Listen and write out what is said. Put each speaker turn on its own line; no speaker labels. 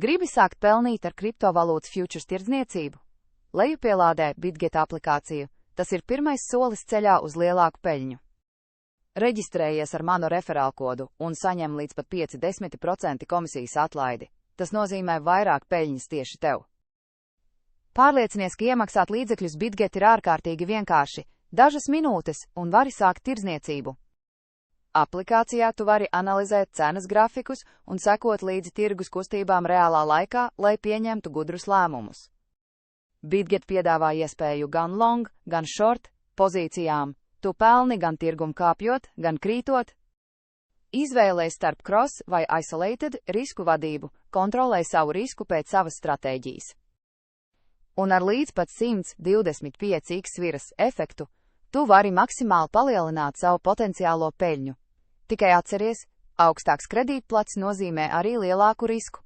Gribi sākt pelnīt ar kriptovalūtas futures tirdzniecību? Lejupielādē Bitget aplikāciju, tas ir pirmais solis ceļā uz lielāku peļņu. Reģistrējies ar manu referālu kodu un saņem līdz pat 50% komisijas atlaidi. Tas nozīmē vairāk peļņas tieši tev. Pārliecinies, ka iemaksāt līdzekļus Bitget ir ārkārtīgi vienkārši, dažas minūtes, un vari sākt tirdzniecību. Aplikācijā tu vari analizēt cenas grafikus un sekot līdzi tirgus kustībām reālā laikā, lai pieņemtu gudrus lēmumus. Bitget piedāvā iespēju gan long, gan short pozīcijām. Tu pelni gan tirgumu kāpjot, gan krītot. Izvēlēs starp cross vai isolated risku vadību, kontrolē savu risku pēc savas stratēģijas. Un ar līdz pat 125x sviras efektu, tu vari maksimāli palielināt savu potenciālo peļņu. Tikai atceries, augstāks kredītplats nozīmē arī lielāku risku.